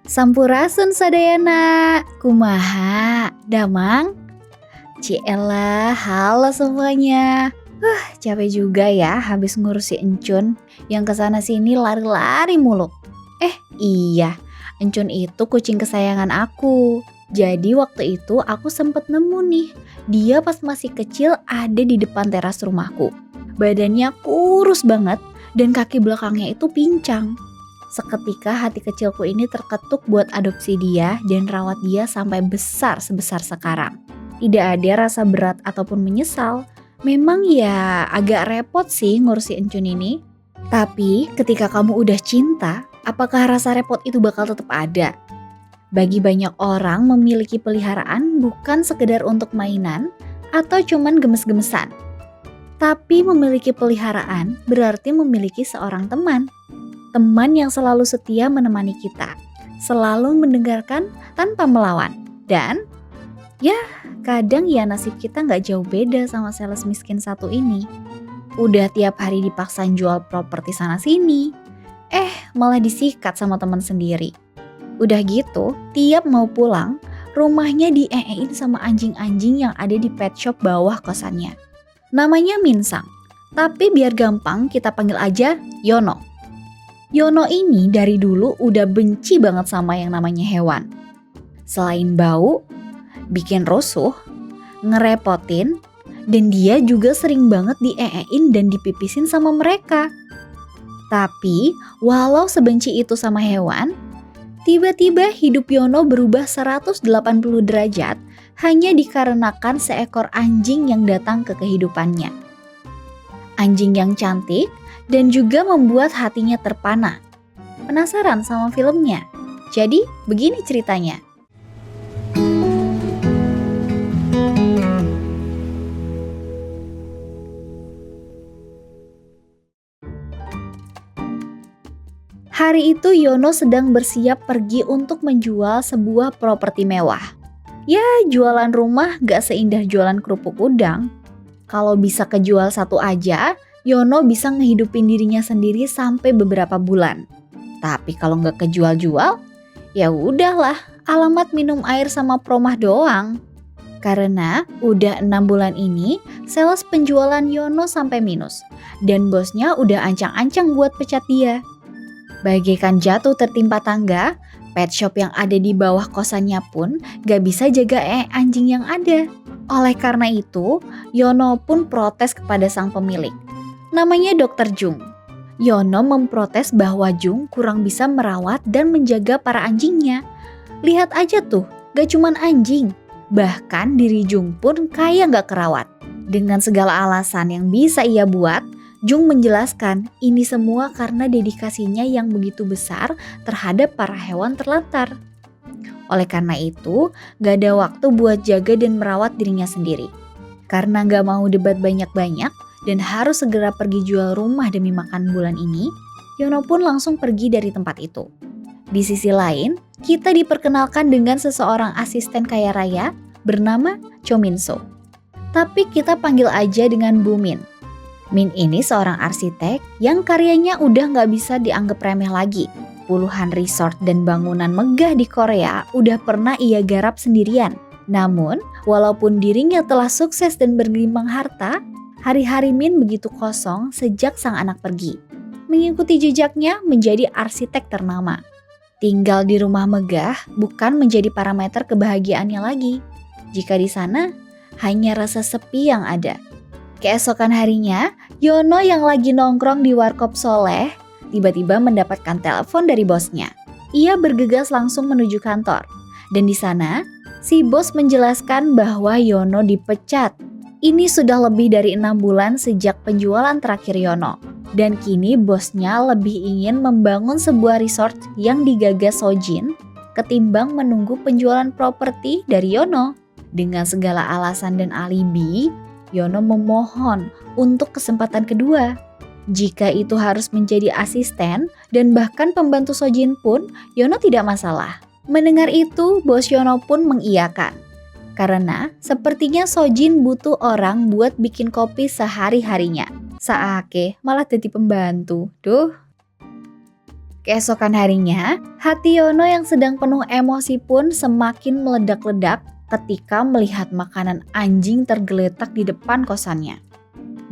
Sampurasun sadayana, kumaha, damang? Ciela, halo semuanya. Capek juga ya habis ngurus si Encun yang kesana sini lari-lari mulu. Iya, Encun itu kucing kesayangan aku. Jadi waktu itu aku sempet nemu nih, dia pas masih kecil ada di depan teras rumahku. Badannya kurus banget dan kaki belakangnya itu pincang. Seketika hati kecilku ini terketuk buat adopsi dia dan rawat dia sampai besar sebesar sekarang. Tidak ada rasa berat ataupun menyesal. Memang ya agak repot sih ngurusi Encun ini. Tapi ketika kamu udah cinta, apakah rasa repot itu bakal tetap ada? Bagi banyak orang memiliki peliharaan bukan sekedar untuk mainan atau cuman gemes-gemesan. Tapi memiliki peliharaan berarti memiliki seorang teman. Teman yang selalu setia menemani kita, selalu mendengarkan tanpa melawan. Dan ya kadang ya nasib kita gak jauh beda sama sales miskin satu ini. Udah tiap hari dipaksain jual properti sana sini, malah disikat sama teman sendiri. Udah gitu, tiap mau pulang, rumahnya dieein sama anjing-anjing yang ada di pet shop bawah kosannya. Namanya Minsang, tapi biar gampang kita panggil aja Yono. Yono ini dari dulu udah benci banget sama yang namanya hewan. Selain bau, bikin rusuh, ngerepotin, dan dia juga sering banget dieein dan dipipisin sama mereka. Tapi walau sebenci itu sama hewan, tiba-tiba hidup Yono berubah 180 derajat hanya dikarenakan seekor anjing yang datang ke kehidupannya. Anjing yang cantik dan juga membuat hatinya terpana. Penasaran sama filmnya? Jadi begini ceritanya. Hari itu Yono sedang bersiap pergi untuk menjual sebuah properti mewah. Ya, jualan rumah gak seindah jualan kerupuk udang. Kalau bisa kejual satu aja, Yono bisa ngehidupin dirinya sendiri sampai beberapa bulan. Tapi kalau nggak kejual-jual, ya udahlah, alamat minum air sama promah doang. Karena udah 6 bulan ini, sales penjualan Yono sampai minus. Dan bosnya udah ancang-ancang buat pecat dia. Bagaikan jatuh tertimpa tangga, pet shop yang ada di bawah kosannya pun gak bisa jaga anjing yang ada. Oleh karena itu, Yono pun protes kepada sang pemilik. Namanya Dr. Jung. Yono memprotes bahwa Jung kurang bisa merawat dan menjaga para anjingnya. Lihat aja tuh, gak cuman anjing, bahkan diri Jung pun kayak gak kerawat. Dengan segala alasan yang bisa ia buat, Jung menjelaskan ini semua karena dedikasinya yang begitu besar terhadap para hewan terlantar. Oleh karena itu, gak ada waktu buat jaga dan merawat dirinya sendiri. Karena gak mau debat banyak-banyak, dan harus segera pergi jual rumah demi makan bulan ini, Yono pun langsung pergi dari tempat itu. Di sisi lain, kita diperkenalkan dengan seseorang asisten kaya raya bernama Cho Min So. Tapi kita panggil aja dengan Bu Min. Min ini seorang arsitek yang karyanya udah gak bisa dianggap remeh lagi. Puluhan resort dan bangunan megah di Korea udah pernah ia garap sendirian. Namun, walaupun dirinya telah sukses dan bergelimpang harta, hari-hari Min begitu kosong sejak sang anak pergi. Mengikuti jejaknya menjadi arsitek ternama. Tinggal di rumah megah bukan menjadi parameter kebahagiaannya lagi. Jika di sana, hanya rasa sepi yang ada. Keesokan harinya, Yono yang lagi nongkrong di Warkop Soleh, tiba-tiba mendapatkan telepon dari bosnya. Ia bergegas langsung menuju kantor. Dan di sana, si bos menjelaskan bahwa Yono dipecat. Ini sudah lebih dari 6 bulan sejak penjualan terakhir Yono. Dan kini bosnya lebih ingin membangun sebuah resort yang digagas Sojin ketimbang menunggu penjualan properti dari Yono. Dengan segala alasan dan alibi, Yono memohon untuk kesempatan kedua. Jika itu harus menjadi asisten dan bahkan pembantu Sojin pun, Yono tidak masalah. Mendengar itu, bos Yono pun mengiyakan. Karena sepertinya Sojin butuh orang buat bikin kopi sehari-harinya. Saake malah jadi pembantu. Duh. Keesokan harinya, hati Yono yang sedang penuh emosi pun semakin meledak-ledak ketika melihat makanan anjing tergeletak di depan kosannya.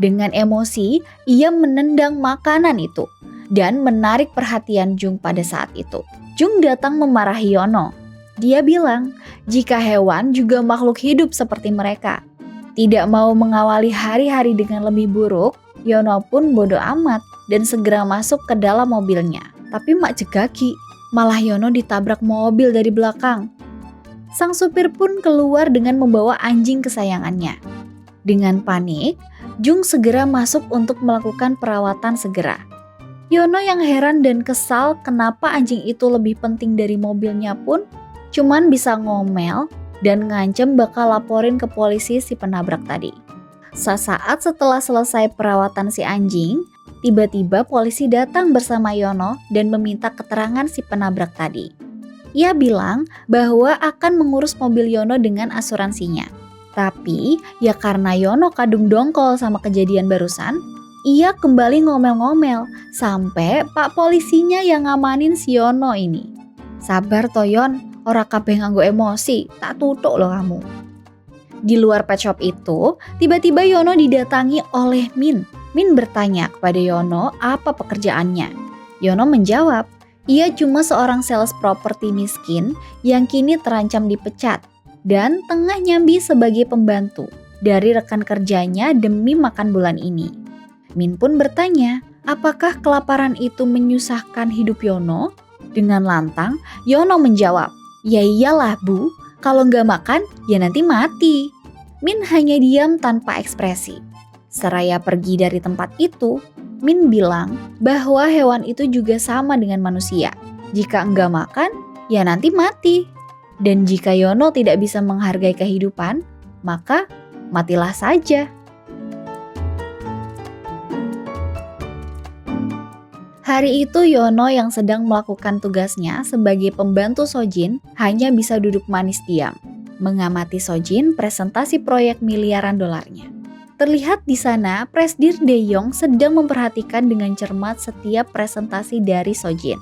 Dengan emosi, ia menendang makanan itu dan menarik perhatian Jung pada saat itu. Jung datang memarahi Yono. Dia bilang, jika hewan juga makhluk hidup seperti mereka. Tidak mau mengawali hari-hari dengan lebih buruk, Yono pun bodoh amat dan segera masuk ke dalam mobilnya. Tapi mak jegaki, malah Yono ditabrak mobil dari belakang. Sang supir pun keluar dengan membawa anjing kesayangannya. Dengan panik, Jung segera masuk untuk melakukan perawatan segera. Yono yang heran dan kesal kenapa anjing itu lebih penting dari mobilnya pun cuman bisa ngomel dan ngancem bakal laporin ke polisi si penabrak tadi. Sesaat setelah selesai perawatan si anjing, tiba-tiba polisi datang bersama Yono dan meminta keterangan si penabrak tadi. Ia bilang bahwa akan mengurus mobil Yono dengan asuransinya. Tapi ya karena Yono kadung dongkol sama kejadian barusan, ia kembali ngomel-ngomel sampai pak polisinya yang ngamanin si Yono ini. Sabar Toyon, ora kabeh nganggo emosi, tak tutuk loh kamu. Di luar pet shop itu, tiba-tiba Yono didatangi oleh Min. Min bertanya kepada Yono apa pekerjaannya. Yono menjawab, ia cuma seorang sales properti miskin yang kini terancam dipecat dan tengah nyambi sebagai pembantu dari rekan kerjanya demi makan bulan ini. Min pun bertanya, apakah kelaparan itu menyusahkan hidup Yono? Dengan lantang, Yono menjawab, ya iyalah Bu, kalau nggak makan ya nanti mati. Min hanya diam tanpa ekspresi. Seraya pergi dari tempat itu, Min bilang bahwa hewan itu juga sama dengan manusia. Jika nggak makan, ya nanti mati. Dan jika Yono tidak bisa menghargai kehidupan, maka matilah saja. Hari itu Yono yang sedang melakukan tugasnya sebagai pembantu Sojin hanya bisa duduk manis diam, mengamati Sojin presentasi proyek miliaran dolarnya. Terlihat di sana Presdir De Jong sedang memperhatikan dengan cermat setiap presentasi dari Sojin.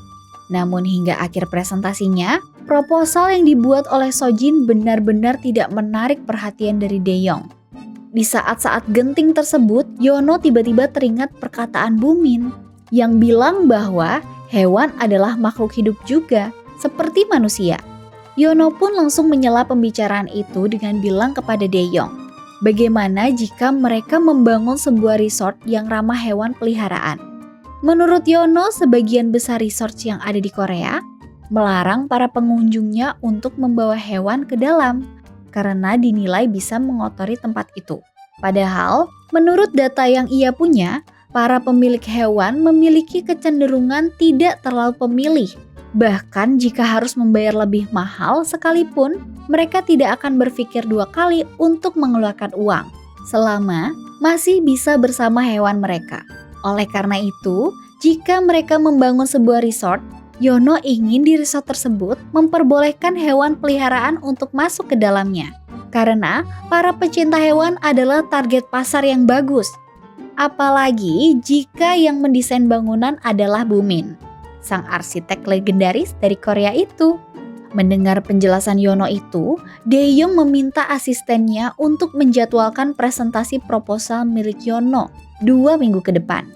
Namun hingga akhir presentasinya, proposal yang dibuat oleh Sojin benar-benar tidak menarik perhatian dari De Jong. Di saat-saat genting tersebut, Yono tiba-tiba teringat perkataan Bu Min yang bilang bahwa hewan adalah makhluk hidup juga, seperti manusia. Yono pun langsung menyela pembicaraan itu dengan bilang kepada De Jong, bagaimana jika mereka membangun sebuah resort yang ramah hewan peliharaan. Menurut Yono, sebagian besar resort yang ada di Korea melarang para pengunjungnya untuk membawa hewan ke dalam karena dinilai bisa mengotori tempat itu. Padahal, menurut data yang ia punya, para pemilik hewan memiliki kecenderungan tidak terlalu pemilih. Bahkan jika harus membayar lebih mahal sekalipun, mereka tidak akan berpikir dua kali untuk mengeluarkan uang, selama masih bisa bersama hewan mereka. Oleh karena itu, jika mereka membangun sebuah resort, Yono ingin di resort tersebut memperbolehkan hewan peliharaan untuk masuk ke dalamnya. Karena para pecinta hewan adalah target pasar yang bagus. Apalagi jika yang mendesain bangunan adalah Bu Min, sang arsitek legendaris dari Korea itu. Mendengar penjelasan Yono itu, De Jong meminta asistennya untuk menjadwalkan presentasi proposal milik Yono 2 minggu ke depan.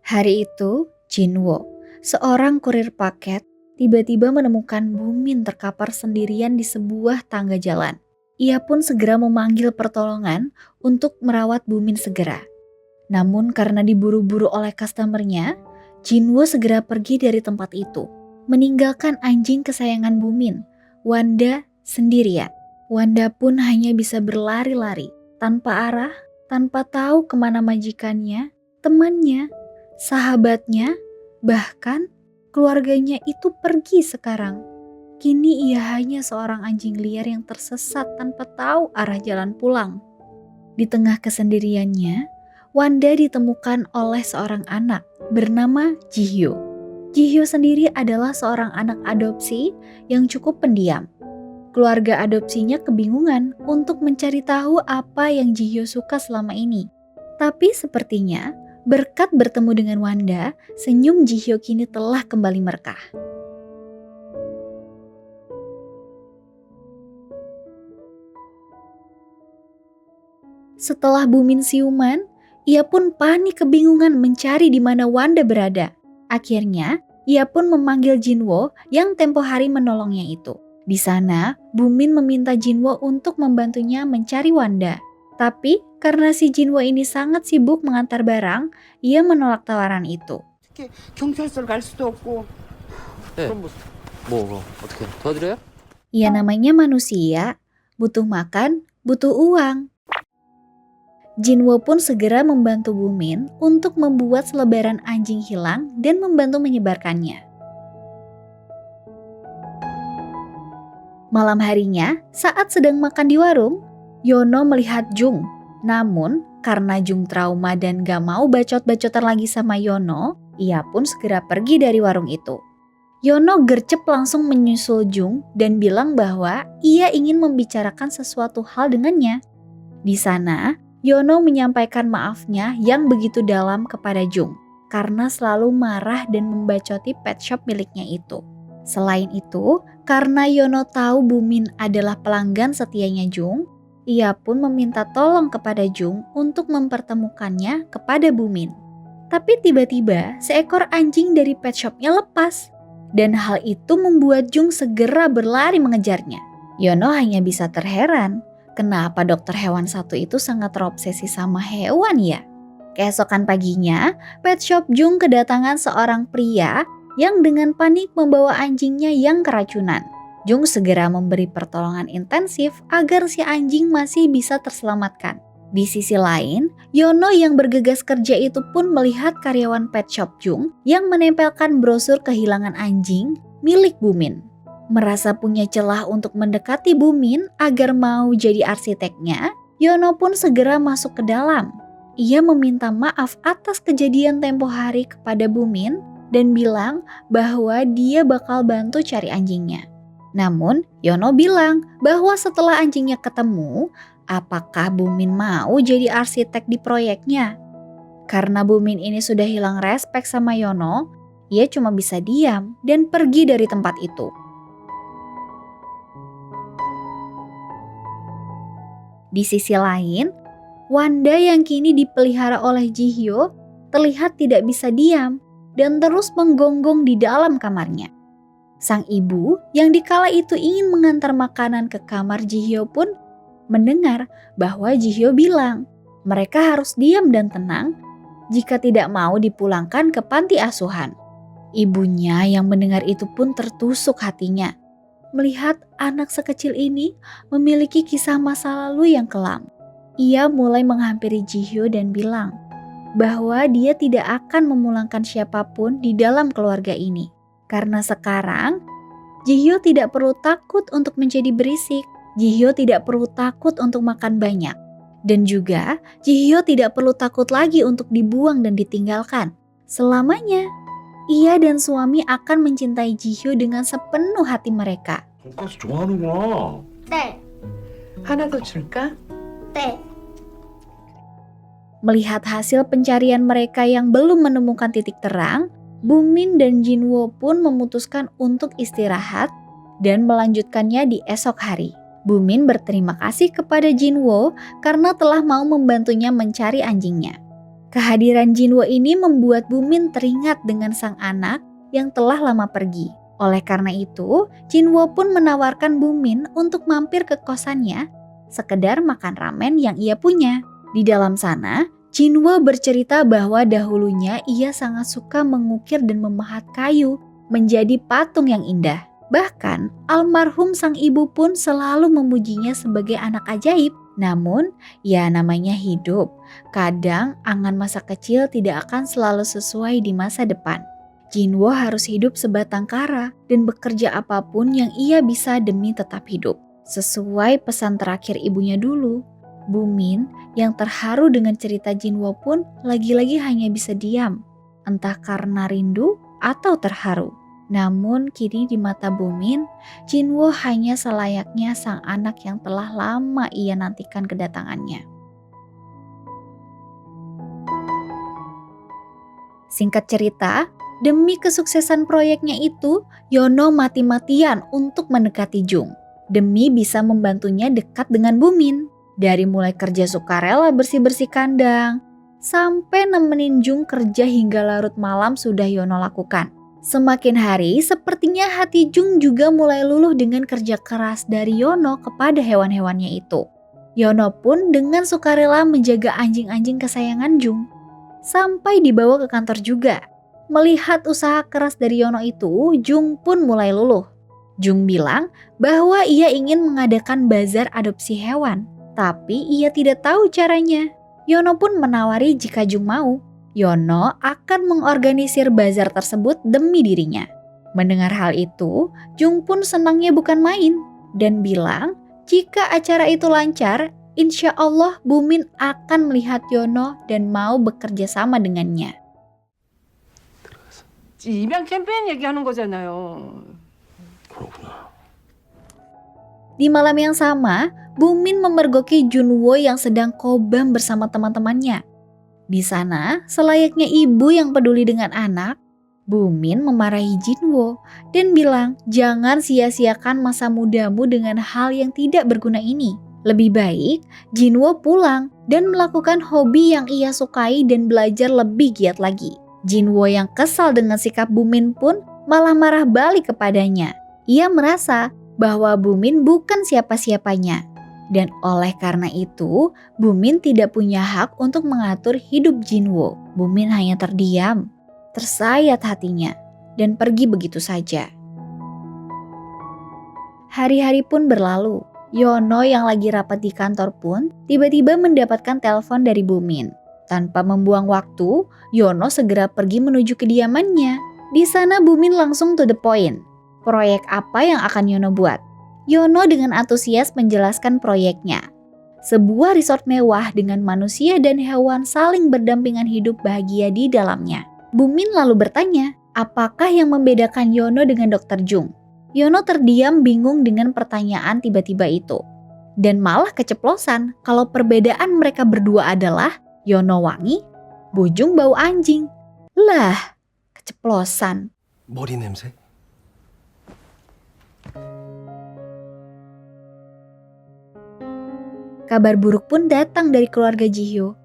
Hari itu, Jinwo, seorang kurir paket, tiba-tiba menemukan Bu Min terkapar sendirian di sebuah tangga jalan. Ia pun segera memanggil pertolongan untuk merawat Bu Min segera. Namun karena diburu-buru oleh customernya, Jinwo segera pergi dari tempat itu, meninggalkan anjing kesayangan Bu Min, Wanda, sendirian. Wanda pun hanya bisa berlari-lari, tanpa arah, tanpa tahu kemana majikannya, temannya, sahabatnya, bahkan keluarganya itu pergi sekarang. Kini ia hanya seorang anjing liar yang tersesat tanpa tahu arah jalan pulang. Di tengah kesendiriannya, Wanda ditemukan oleh seorang anak bernama Jihyo. Jihyo sendiri adalah seorang anak adopsi yang cukup pendiam. Keluarga adopsinya kebingungan untuk mencari tahu apa yang Ji-hyo suka selama ini. Tapi sepertinya berkat bertemu dengan Wanda, senyum Ji-hyo kini telah kembali merekah. Setelah Bumin siuman, ia pun panik kebingungan mencari di mana Wanda berada. Akhirnya, ia pun memanggil Jinwo yang tempo hari menolongnya itu. Di sana, Bumin meminta Jinwo untuk membantunya mencari Wanda. Tapi karena si Jinwo ini sangat sibuk mengantar barang, ia menolak tawaran itu. 경찰서를 갈 수도 없고. 네. 그럼 뭐 어떻게 도와드려요? Ya namanya manusia, butuh makan, butuh uang. Jinwo pun segera membantu Bumin untuk membuat selebaran anjing hilang dan membantu menyebarkannya. Malam harinya, saat sedang makan di warung, Yono melihat Jung. Namun, karena Jung trauma dan gak mau bacot-bacotan lagi sama Yono, ia pun segera pergi dari warung itu. Yono gercep langsung menyusul Jung dan bilang bahwa ia ingin membicarakan sesuatu hal dengannya. Di sana, Yono menyampaikan maafnya yang begitu dalam kepada Jung karena selalu marah dan membacoti pet shop miliknya itu. Selain itu, karena Yono tahu Bumin adalah pelanggan setianya Jung, ia pun meminta tolong kepada Jung untuk mempertemukannya kepada Bumin. Tapi tiba-tiba seekor anjing dari pet shopnya lepas. Dan hal itu membuat Jung segera berlari mengejarnya. Yono hanya bisa terheran, kenapa dokter hewan satu itu sangat terobsesi sama hewan ya? Keesokan paginya, pet shop Jung kedatangan seorang pria yang dengan panik membawa anjingnya yang keracunan. Jung segera memberi pertolongan intensif agar si anjing masih bisa terselamatkan. Di sisi lain, Yono yang bergegas kerja itu pun melihat karyawan pet shop Jung yang menempelkan brosur kehilangan anjing milik Bumin. Merasa punya celah untuk mendekati Bumin agar mau jadi arsiteknya, Yono pun segera masuk ke dalam. Ia meminta maaf atas kejadian tempo hari kepada Bumin dan bilang bahwa dia bakal bantu cari anjingnya. Namun, Yono bilang bahwa setelah anjingnya ketemu, apakah Bumin mau jadi arsitek di proyeknya? Karena Bumin ini sudah hilang respek sama Yono, ia cuma bisa diam dan pergi dari tempat itu. Di sisi lain, Wanda yang kini dipelihara oleh Ji-hyo terlihat tidak bisa diam dan terus menggonggong di dalam kamarnya. Sang ibu yang dikala itu ingin mengantar makanan ke kamar Ji-hyo pun mendengar bahwa Ji-hyo bilang mereka harus diam dan tenang jika tidak mau dipulangkan ke panti asuhan. Ibunya yang mendengar itu pun tertusuk hatinya. Melihat anak sekecil ini memiliki kisah masa lalu yang kelam. Ia mulai menghampiri Ji-hyo dan bilang bahwa dia tidak akan memulangkan siapapun di dalam keluarga ini. Karena sekarang, Ji-hyo tidak perlu takut untuk menjadi berisik. Ji-hyo tidak perlu takut untuk makan banyak. Dan juga, Ji-hyo tidak perlu takut lagi untuk dibuang dan ditinggalkan. Selamanya, ia dan suami akan mencintai Ji-hyo dengan sepenuh hati mereka. 돈가스 좋아하는구나. 네. 하나 더 줄까? 네. Melihat hasil pencarian mereka yang belum menemukan titik terang, Bumin dan Jinwo pun memutuskan untuk istirahat dan melanjutkannya di esok hari. Bumin berterima kasih kepada Jinwo karena telah mau membantunya mencari anjingnya. Kehadiran Jinwo ini membuat Bumin teringat dengan sang anak yang telah lama pergi. Oleh karena itu, Jinwo pun menawarkan Bumin untuk mampir ke kosannya, sekedar makan ramen yang ia punya. Di dalam sana, Jinwo bercerita bahwa dahulunya ia sangat suka mengukir dan memahat kayu menjadi patung yang indah. Bahkan, almarhum sang ibu pun selalu memujinya sebagai anak ajaib. Namun, ya namanya hidup. Kadang angan masa kecil tidak akan selalu sesuai di masa depan. Jinwo harus hidup sebatang kara dan bekerja apapun yang ia bisa demi tetap hidup. Sesuai pesan terakhir ibunya dulu, Bumin yang terharu dengan cerita Jinwo pun lagi-lagi hanya bisa diam. Entah karena rindu atau terharu. Namun kini di mata Bumin, Jinwo hanya selayaknya sang anak yang telah lama ia nantikan kedatangannya. Singkat cerita, demi kesuksesan proyeknya itu, Yono mati-matian untuk mendekati Jung, demi bisa membantunya dekat dengan Bumin. Dari mulai kerja sukarela bersih-bersih kandang, sampai nemenin Jung kerja hingga larut malam sudah Yono lakukan. Semakin hari, sepertinya hati Jung juga mulai luluh dengan kerja keras dari Yono kepada hewan-hewannya itu. Yono pun dengan sukarela menjaga anjing-anjing kesayangan Jung. Sampai dibawa ke kantor juga. Melihat usaha keras dari Yono itu, Jung pun mulai luluh. Jung bilang bahwa ia ingin mengadakan bazar adopsi hewan, tapi ia tidak tahu caranya. Yono pun menawari jika Jung mau, Yono akan mengorganisir bazar tersebut demi dirinya. Mendengar hal itu, Jung pun senangnya bukan main dan bilang jika acara itu lancar, insya Allah Bumin akan melihat Yono dan mau bekerja sama dengannya. 입양 캠페인 얘기하는 거잖아요. 그렇구나. Di malam yang sama, Bumin memergoki Junwo yang sedang kobam bersama teman-temannya. Di sana, selayaknya ibu yang peduli dengan anak, Bumin memarahi Jinwo dan bilang jangan sia-siakan masa mudamu dengan hal yang tidak berguna ini. Lebih baik Jinwo pulang dan melakukan hobi yang ia sukai dan belajar lebih giat lagi. Jinwo yang kesal dengan sikap Bumin pun malah marah balik kepadanya. Ia merasa bahwa Bumin bukan siapa-siapanya. Dan oleh karena itu, Bumin tidak punya hak untuk mengatur hidup Jinwo. Bumin hanya terdiam, tersayat hatinya, dan pergi begitu saja. Hari-hari pun berlalu. Yono yang lagi rapat di kantor pun tiba-tiba mendapatkan telepon dari Bumin. Tanpa membuang waktu, Yono segera pergi menuju kediamannya. Di sana Bumin langsung to the point. Proyek apa yang akan Yono buat? Yono dengan antusias menjelaskan proyeknya. Sebuah resort mewah dengan manusia dan hewan saling berdampingan hidup bahagia di dalamnya. Bumin lalu bertanya, apakah yang membedakan Yono dengan Dr. Jung? Yono terdiam bingung dengan pertanyaan tiba-tiba itu. Dan malah keceplosan kalau perbedaan mereka berdua adalah Yono wangi, Bujung bau anjing. Lah, keceplosan. 머리 냄새? Kabar buruk pun datang dari keluarga Jihyo.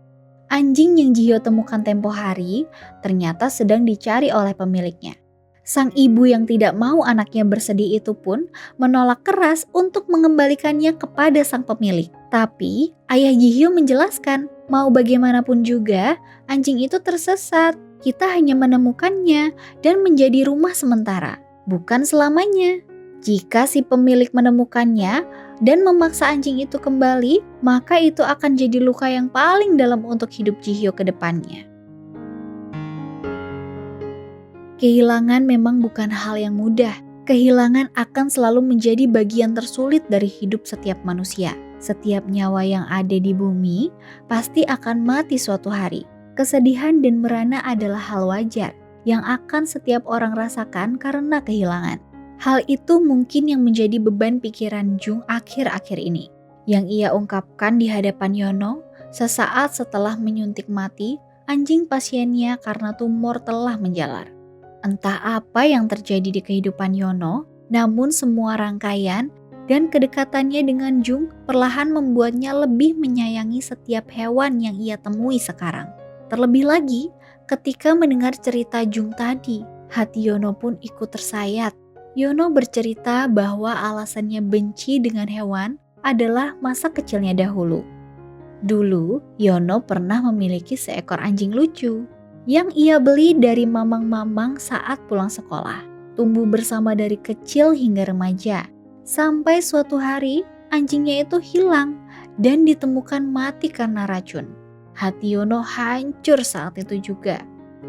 Anjing yang Jihyo temukan tempo hari ternyata sedang dicari oleh pemiliknya. Sang ibu yang tidak mau anaknya bersedih itu pun menolak keras untuk mengembalikannya kepada sang pemilik. Tapi ayah Jihyo menjelaskan, mau bagaimanapun juga anjing itu tersesat. Kita hanya menemukannya dan menjadi rumah sementara, bukan selamanya. Jika si pemilik menemukannya dan memaksa anjing itu kembali, maka itu akan jadi luka yang paling dalam untuk hidup Jihyo ke depannya. Kehilangan memang bukan hal yang mudah. Kehilangan akan selalu menjadi bagian tersulit dari hidup setiap manusia. Setiap nyawa yang ada di bumi pasti akan mati suatu hari. Kesedihan dan merana adalah hal wajar yang akan setiap orang rasakan karena kehilangan. Hal itu mungkin yang menjadi beban pikiran Jung akhir-akhir ini. Yang ia ungkapkan di hadapan Yono sesaat setelah menyuntik mati anjing pasiennya karena tumor telah menjalar. Entah apa yang terjadi di kehidupan Yono, namun semua rangkaian dan kedekatannya dengan Jung perlahan membuatnya lebih menyayangi setiap hewan yang ia temui sekarang. Terlebih lagi, ketika mendengar cerita Jung tadi, hati Yono pun ikut tersayat. Yono bercerita bahwa alasannya benci dengan hewan adalah masa kecilnya dahulu. Dulu, Yono pernah memiliki seekor anjing lucu yang ia beli dari mamang-mamang saat pulang sekolah. Tumbuh bersama dari kecil hingga remaja. Sampai suatu hari, anjingnya itu hilang dan ditemukan mati karena racun. Hati Yono hancur saat itu juga,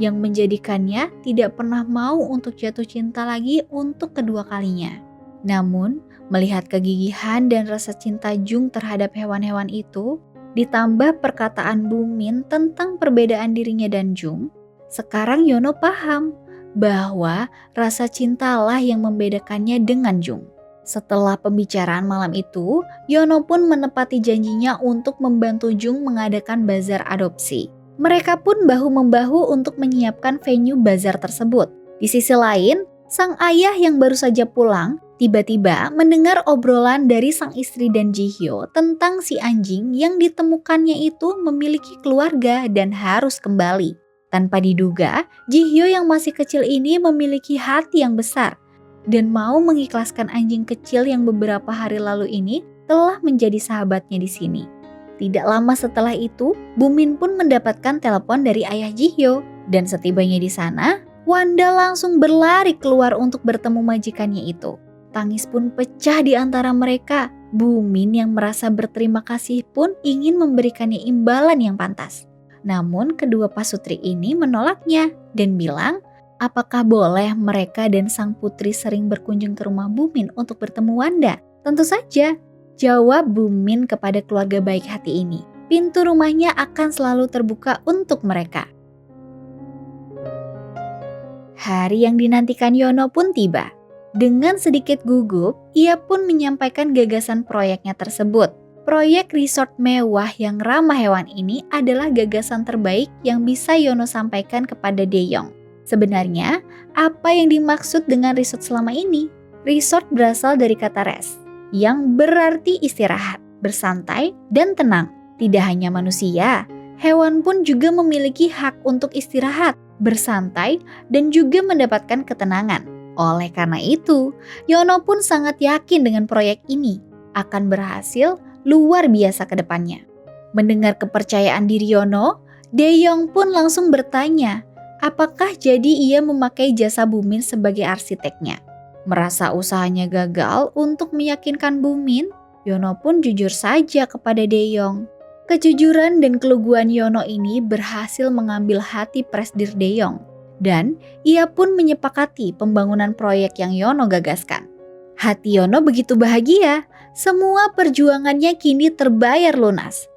yang menjadikannya tidak pernah mau untuk jatuh cinta lagi untuk kedua kalinya. Namun, melihat kegigihan dan rasa cinta Jung terhadap hewan-hewan itu, ditambah perkataan Bumin tentang perbedaan dirinya dan Jung, sekarang Yono paham bahwa rasa cintalah yang membedakannya dengan Jung. Setelah pembicaraan malam itu, Yono pun menepati janjinya untuk membantu Jung mengadakan bazar adopsi. Mereka pun bahu-membahu untuk menyiapkan venue bazar tersebut. Di sisi lain, sang ayah yang baru saja pulang tiba-tiba mendengar obrolan dari sang istri dan Ji-hyo tentang si anjing yang ditemukannya itu memiliki keluarga dan harus kembali. Tanpa diduga, Ji-hyo yang masih kecil ini memiliki hati yang besar dan mau mengikhlaskan anjing kecil yang beberapa hari lalu ini telah menjadi sahabatnya di sini. Tidak lama setelah itu, Bumin pun mendapatkan telepon dari ayah Ji-hyo dan setibanya di sana, Wanda langsung berlari keluar untuk bertemu majikannya itu. Tangis pun pecah di antara mereka. Bumin yang merasa berterima kasih pun ingin memberikannya imbalan yang pantas. Namun kedua pasutri ini menolaknya dan bilang, apakah boleh mereka dan sang putri sering berkunjung ke rumah Bumin untuk bertemu Wanda? Tentu saja, jawab Bumin kepada keluarga baik hati ini. Pintu rumahnya akan selalu terbuka untuk mereka. Hari yang dinantikan Yono pun tiba. Dengan sedikit gugup, ia pun menyampaikan gagasan proyeknya tersebut. Proyek resort mewah yang ramah hewan ini adalah gagasan terbaik yang bisa Yono sampaikan kepada Dae-young. Sebenarnya, apa yang dimaksud dengan resort selama ini? Resort berasal dari kata rest, yang berarti istirahat, bersantai, dan tenang. Tidak hanya manusia, hewan pun juga memiliki hak untuk istirahat, bersantai, dan juga mendapatkan ketenangan. Oleh karena itu, Yono pun sangat yakin dengan proyek ini akan berhasil luar biasa ke depannya. Mendengar kepercayaan diri Yono, Dae-young pun langsung bertanya, apakah jadi ia memakai jasa Bumin sebagai arsiteknya? Merasa usahanya gagal untuk meyakinkan Bumin, Yono pun jujur saja kepada Dae-young. Kejujuran dan keluguan Yono ini berhasil mengambil hati Presdir Dae-young. Dan ia pun menyepakati pembangunan proyek yang Yono gagaskan. Hati Yono begitu bahagia, semua perjuangannya kini terbayar lunas.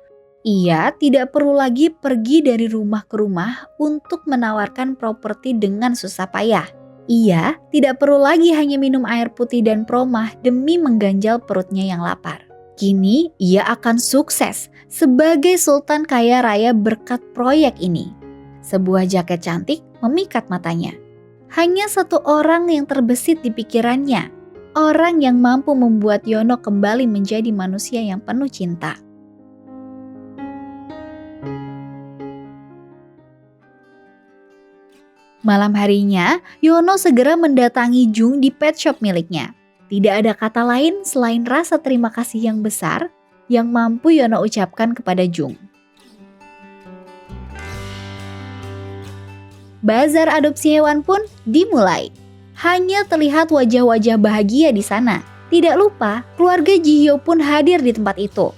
Ia tidak perlu lagi pergi dari rumah ke rumah untuk menawarkan properti dengan susah payah. Ia tidak perlu lagi hanya minum air putih dan promah demi mengganjal perutnya yang lapar. Kini ia akan sukses sebagai sultan kaya raya berkat proyek ini. Sebuah jaket cantik memikat matanya. Hanya satu orang yang terbesit di pikirannya. Orang yang mampu membuat Yono kembali menjadi manusia yang penuh cinta. Malam harinya, Yono segera mendatangi Jung di pet shop miliknya. Tidak ada kata lain selain rasa terima kasih yang besar yang mampu Yono ucapkan kepada Jung. Bazar adopsi hewan pun dimulai. Hanya terlihat wajah-wajah bahagia di sana. Tidak lupa, keluarga Ji-hyo pun hadir di tempat itu.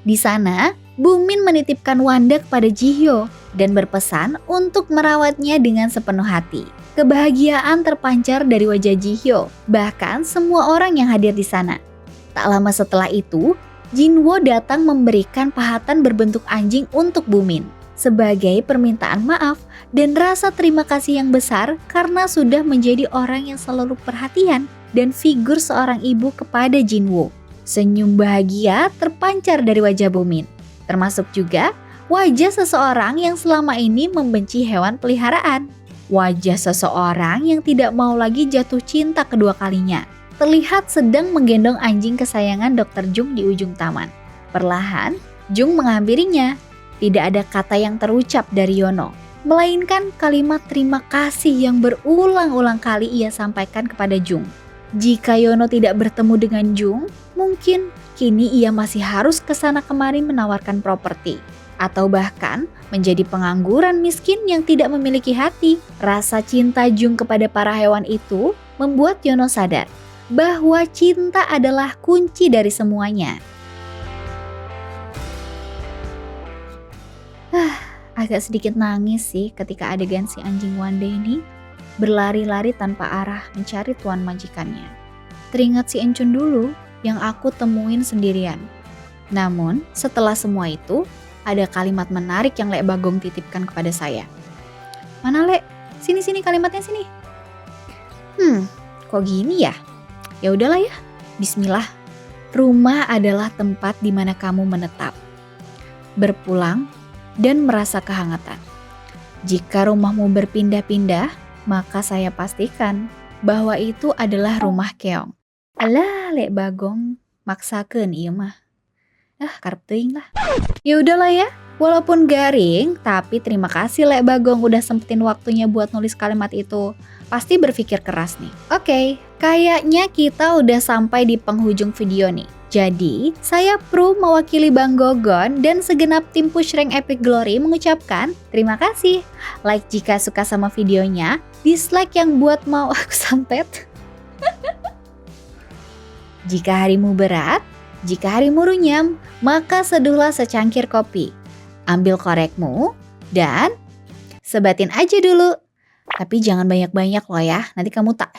Di sana, Bumin menitipkan Wanda kepada Ji-hyo dan berpesan untuk merawatnya dengan sepenuh hati. Kebahagiaan terpancar dari wajah Ji-hyo, bahkan semua orang yang hadir di sana. Tak lama setelah itu, Jin-woo datang memberikan pahatan berbentuk anjing untuk Bumin sebagai permintaan maaf dan rasa terima kasih yang besar karena sudah menjadi orang yang selalu perhatian dan figur seorang ibu kepada Jin-woo. Senyum bahagia terpancar dari wajah Bumin, termasuk juga wajah seseorang yang selama ini membenci hewan peliharaan. Wajah seseorang yang tidak mau lagi jatuh cinta kedua kalinya. Terlihat sedang menggendong anjing kesayangan Dr. Jung di ujung taman. Perlahan, Jung menghampirinya. Tidak ada kata yang terucap dari Yono, melainkan kalimat terima kasih yang berulang-ulang kali ia sampaikan kepada Jung. Jika Yono tidak bertemu dengan Jung, mungkin kini ia masih harus kesana kemari menawarkan properti. Atau bahkan menjadi pengangguran miskin yang tidak memiliki hati. Rasa cinta Jung kepada para hewan itu membuat Yono sadar bahwa cinta adalah kunci dari semuanya. Agak sedikit nangis sih ketika adegan si anjing Wanda ini berlari-lari tanpa arah mencari tuan majikannya. Teringat si Encun dulu yang aku temuin sendirian. Namun setelah semua itu, ada kalimat menarik yang Lek Bagong titipkan kepada saya. Mana Lek? Sini kalimatnya sini. Kok gini ya? Ya udahlah ya. Bismillah. Rumah adalah tempat di mana kamu menetap, berpulang, dan merasa kehangatan. Jika rumahmu berpindah-pindah, maka saya pastikan bahwa itu adalah rumah keong. Alah, Lek Bagong, maksakeun ieu mah. Karep teuing lah. Ya udahlah ya. Walaupun garing, tapi terima kasih Lek Bagong udah sempetin waktunya buat nulis kalimat itu. Pasti berpikir keras nih. Oke, kayaknya kita udah sampai di penghujung video nih. Jadi, saya Pru mewakili Bang Gogon dan segenap tim Push Rank Epic Glory mengucapkan terima kasih. Like jika suka sama videonya, dislike yang buat mau aku santet. Jika harimu berat, jika harimu runyam, maka seduhlah secangkir kopi. Ambil korekmu dan sebatin aja dulu. Tapi jangan banyak-banyak loh ya, nanti kamu tak